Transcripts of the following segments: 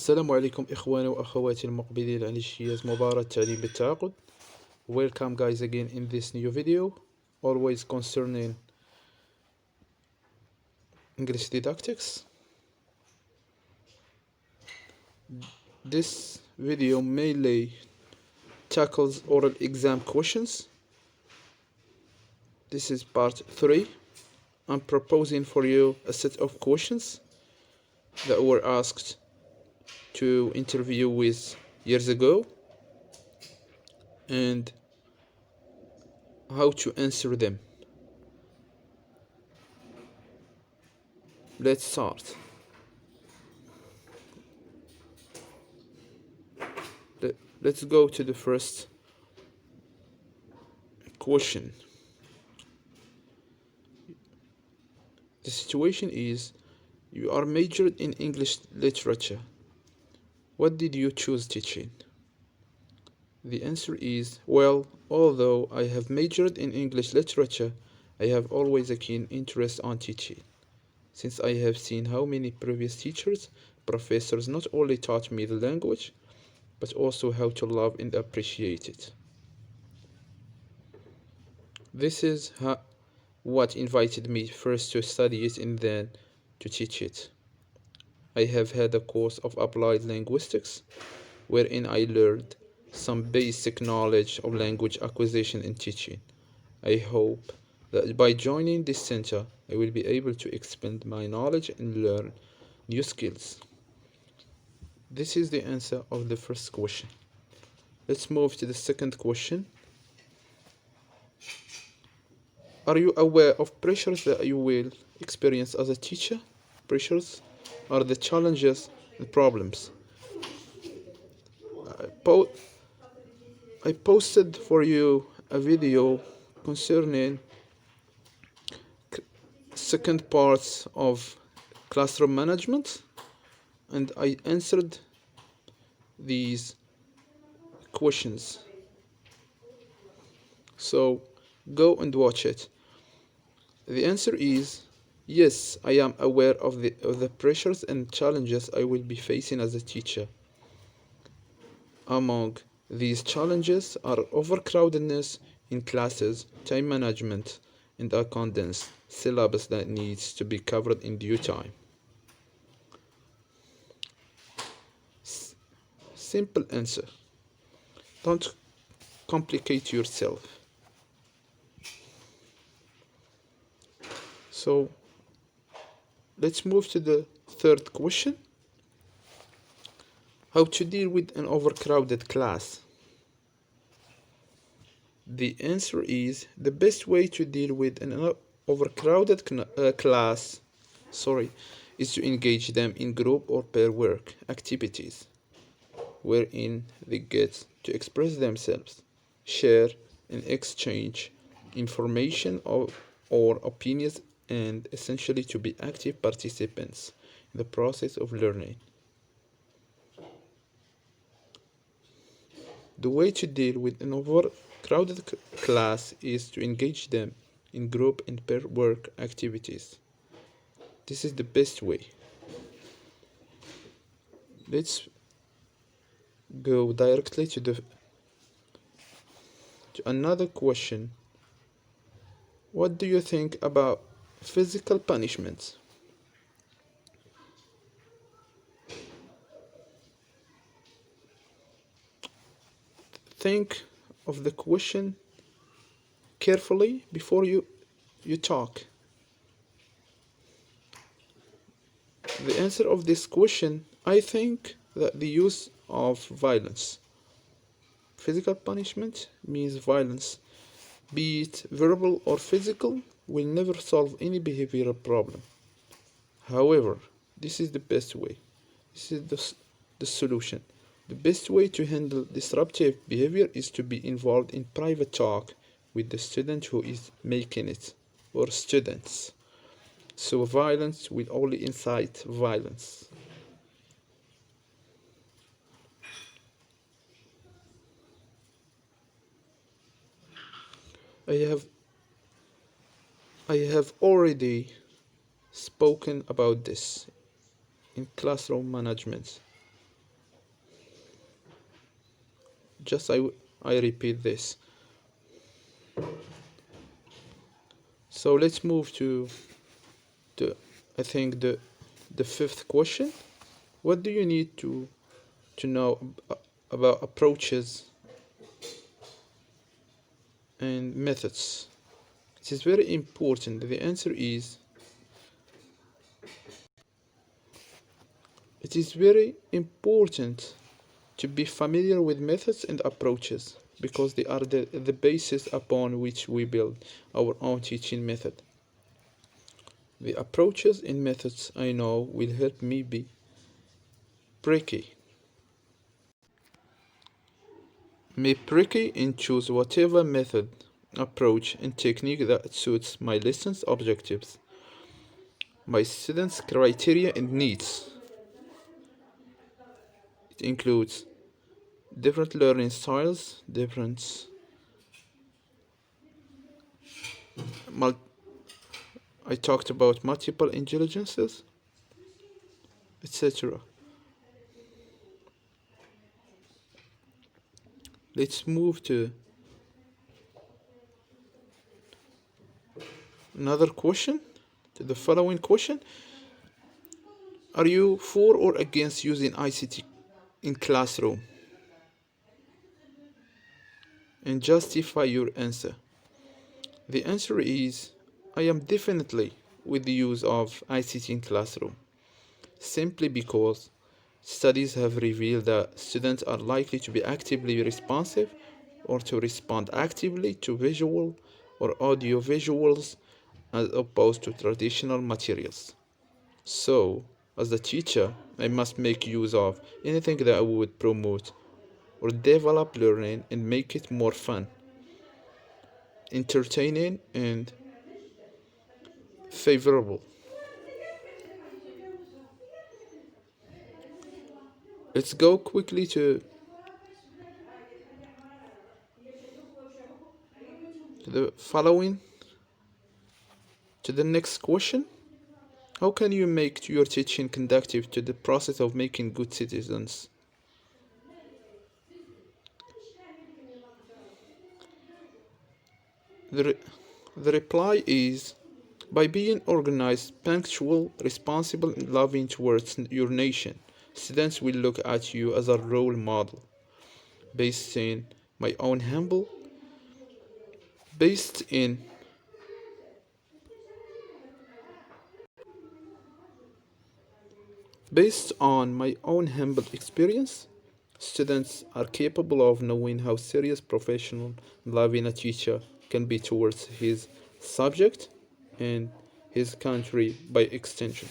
السلام عليكم إخواني وأخواتي المقبلين على اجتياز مباراة تعليم بالتعاقد. Welcome guys again in this new video, always concerning English didactics. This video mainly tackles oral exam questions. This is part 3. I'm proposing for you a set of questions that were asked to interview with years ago and how to answer them. Let's start. Let's go to the first question. The situation is, you are majored in English literature. What did you choose teaching? The answer is, well, although I have majored in English literature, I have always a keen interest on teaching, since I have seen how many previous teachers, professors not only taught me the language, but also how to love and appreciate it. This is what invited me first to study it and then to teach it. I have had a course of applied linguistics, wherein I learned some basic knowledge of language acquisition and teaching. I hope that by joining this center, I will be able to expand my knowledge and learn new skills. This is the answer of the first question. Let's move to the second question. Are you aware of pressures that you will experience as a teacher? Pressures are the challenges and problems. I posted for you a video concerning second parts of classroom management, and I answered these questions. So go and watch it. The answer is yes, I am aware of the pressures and challenges I will be facing as a teacher. Among these challenges are overcrowdedness in classes, time management, and a condensed syllabus that needs to be covered in due time. Simple answer. Don't complicate yourself. So let's move to the third question. How to deal with an overcrowded class? The answer is, the best way to deal with an overcrowded class is to engage them in group or pair work activities, wherein they get to express themselves, share and exchange information or opinions, and essentially to be active participants in the process of learning. The way to deal with an overcrowded class is to engage them in group and pair work activities. This is the best way. Let's go directly to another question. What do you think about physical punishments? Think of the question carefully before you talk. The answer of this question, I think that the use of violence. Physical punishment means violence, be it verbal or physical, will never solve any behavioral problem. However, this is the best way. This is the solution. The best way to handle disruptive behavior is to be involved in private talk with the student who is making it, or students. So violence will only incite violence. I have already spoken about this in classroom management. Just I repeat this. So let's move to I think the fifth question. What do you need to know about approaches and methods? It is very important. The answer is it is very important to be familiar with methods and approaches because they are the basis upon which we build our own teaching method. The approaches and methods I know will help me be picky. Be picky and choose whatever method, approach, and technique that suits my lessons objectives, my students' criteria and needs. It includes different learning styles, different I talked about multiple intelligences, etc. Let's move to another question, to the following question. Are you for or against using ICT in classroom? And justify your answer. The answer is I am definitely with the use of ICT in classroom, simply because studies have revealed that students are likely to be actively responsive or to respond actively to visual or audio visuals as opposed to traditional materials. So, as a teacher, I must make use of anything that would promote or develop learning and make it more fun, entertaining, and favorable. Let's go quickly to the following, to the next question. How can you make your teaching conducive to the process of making good citizens? The, re- the reply is by being organized, punctual, responsible, and loving towards your nation. Students will look at you as a role model. Based in my own humble, based in based on my own humble experience, students are capable of knowing how serious, professional, and loving a teacher can be towards his subject and his country by extension.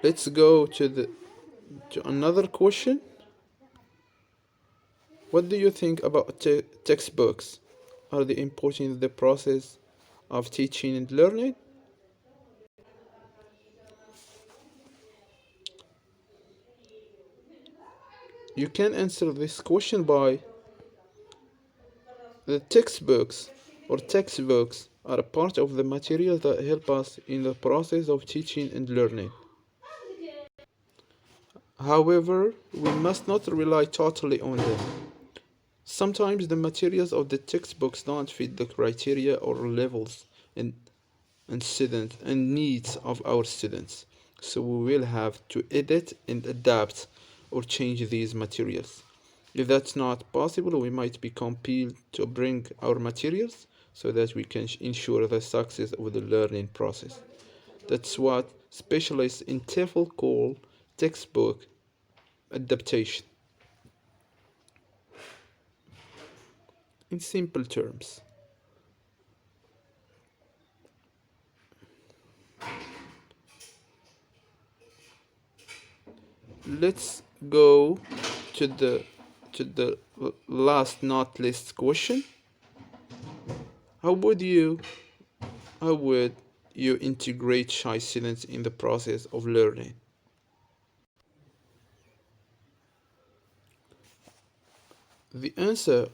Let's go to another question. What do you think about textbooks? Are they important in the process of teaching and learning? You can answer this question by the textbooks are a part of the material that help us in the process of teaching and learning. However, we must not rely totally on them. Sometimes the materials of the textbooks don't fit the criteria or levels and students and needs of our students. So we will have to edit and adapt or change these materials. If that's not possible, we might be compelled to bring our materials so that we can ensure the success of the learning process. That's what specialists in TEFL call textbook adaptation. In simple terms, let's go to the last not least question. How would you how would you integrate shy students in the process of learning? The answer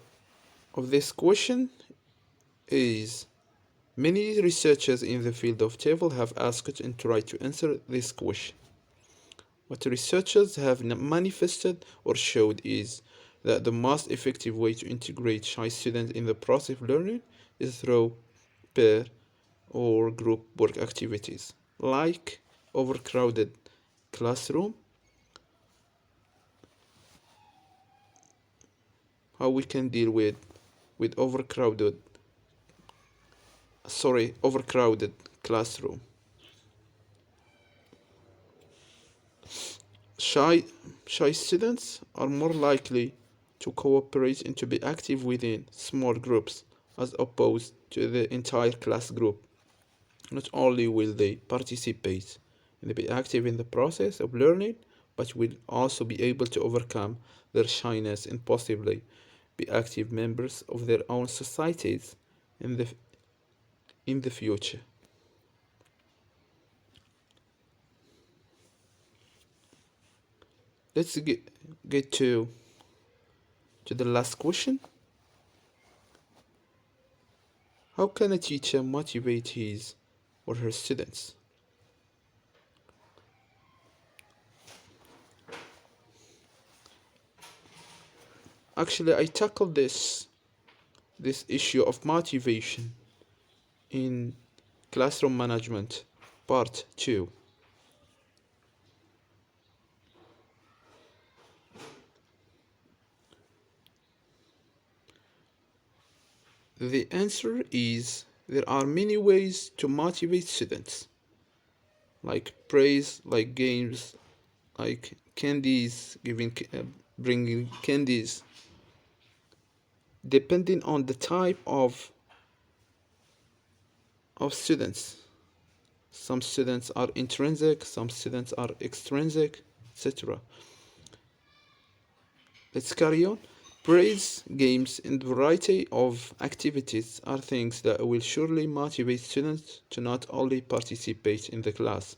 of this question is Many researchers in the field of TEFL have asked and tried to answer this question. What researchers have manifested or showed is that the most effective way to integrate shy students in the process of learning is through peer or group work activities, like overcrowded classroom. How we can deal with overcrowded classroom. Shy, shy students are more likely to cooperate and to be active within small groups as opposed to the entire class group. Not only will they participate and be active in the process of learning, but will also be able to overcome their shyness and possibly be active members of their own societies in the future. Let's get to the last question. How can a teacher motivate his or her students? Actually, I tackled this issue of motivation in classroom management part 2. The answer is there are many ways to motivate students, like praise, like games, like candies, bringing candies, depending on the type of students. Some students are intrinsic, some students are extrinsic, etc. Let's carry on. Praise, games, and variety of activities are things that will surely motivate students to not only participate in the class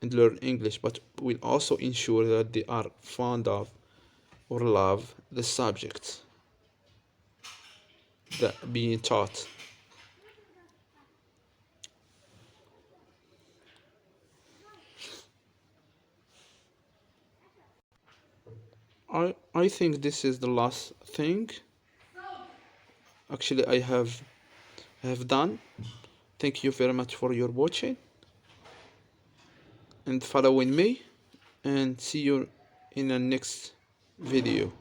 and learn English, but will also ensure that they are fond of or love the subject that being taught. I think this is the last thing actually I have done. Thank you very much for your watching and following me, and see you in the next video.